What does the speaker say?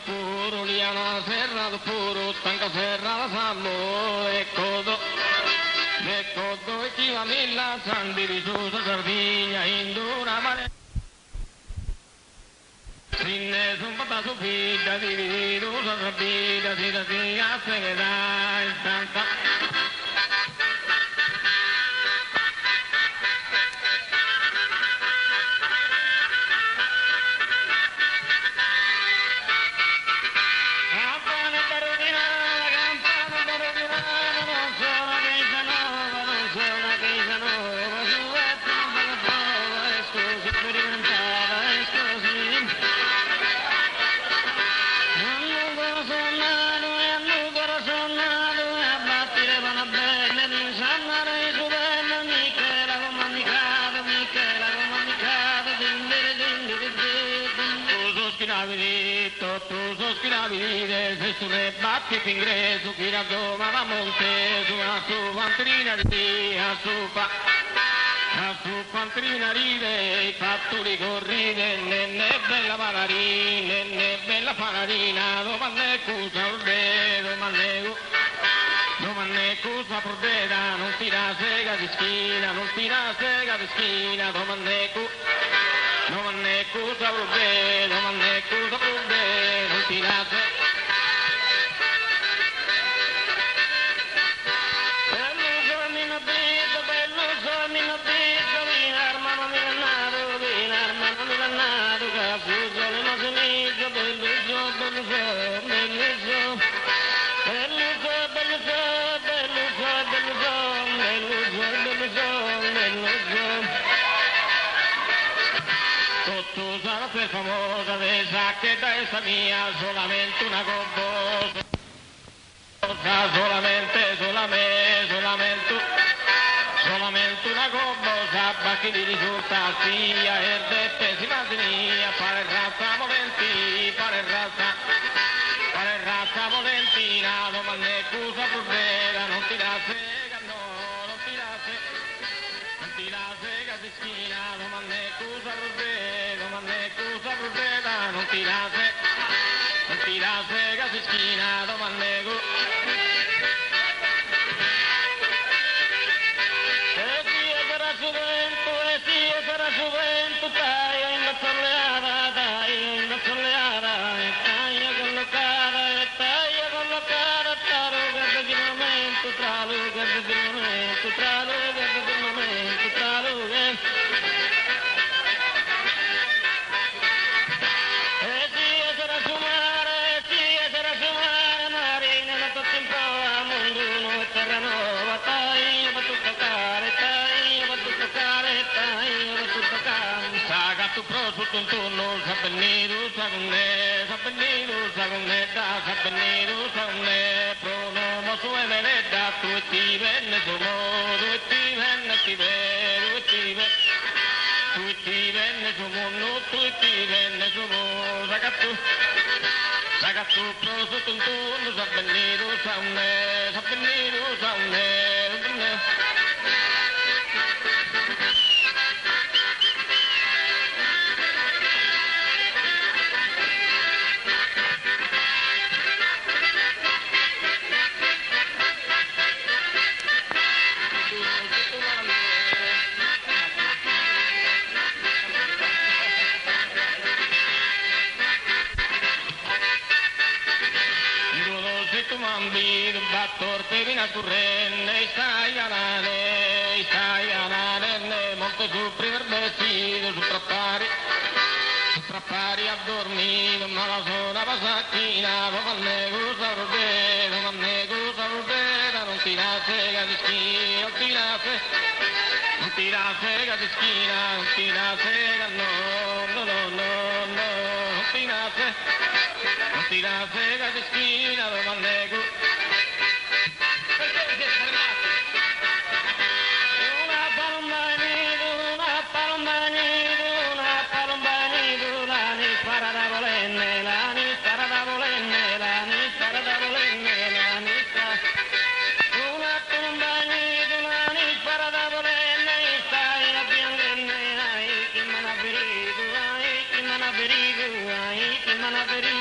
Puro, liana cerrado puro, tanca cerrada samo, de codo e chiva milla, sandi di su Sardegna, indura mare. Sinne son pata su fida, dividido, su rapida, si da si hace que da istanta. Se ne batti ingresso, chi la doma va a monte, su pantrina di a su pantrina ride, i fatturi corride, ne bella palarina, ne bella palarina, domande cusa urde, domande cusa pordera, non tira sega di schina, non tira sega di schina, domande cusa urde, non tira sega. Famosa de saqueta esa mía, solamente una gobbosa, solamente una gobbosa, ma che di risulta sia e de pessima dinia, pare razza valentina, domande cusa provvera, non ti la sega, no, non ti la sega di schina, domande cusa provvera, non ti la sega di schina, domande sarà gioventù, dai, in solleata, dai, collocata, tra lugar de firmamento, tra lugar. Sarà sumare, marina, non tutto in prova, mondo no, terra nuova, dai, va tutto toccare. Saga tu prosu tuntuno, sabbeniru, sagunne, da sabbeniru, sagunne, pronomo su emereda, tutti venne sumo, tutti venne sumo, saga tu prosu tuntuno, sabbeniru, sagunne, Torpe vina currenne, stai anane, monte su primer vestito, su trappari a dormire, ma la sola pasacchina, come me gusta rodere, non ti la sega di schina, non ti la sega di schina, non ti la sega, no, non ti la sega di schina, come manaveria.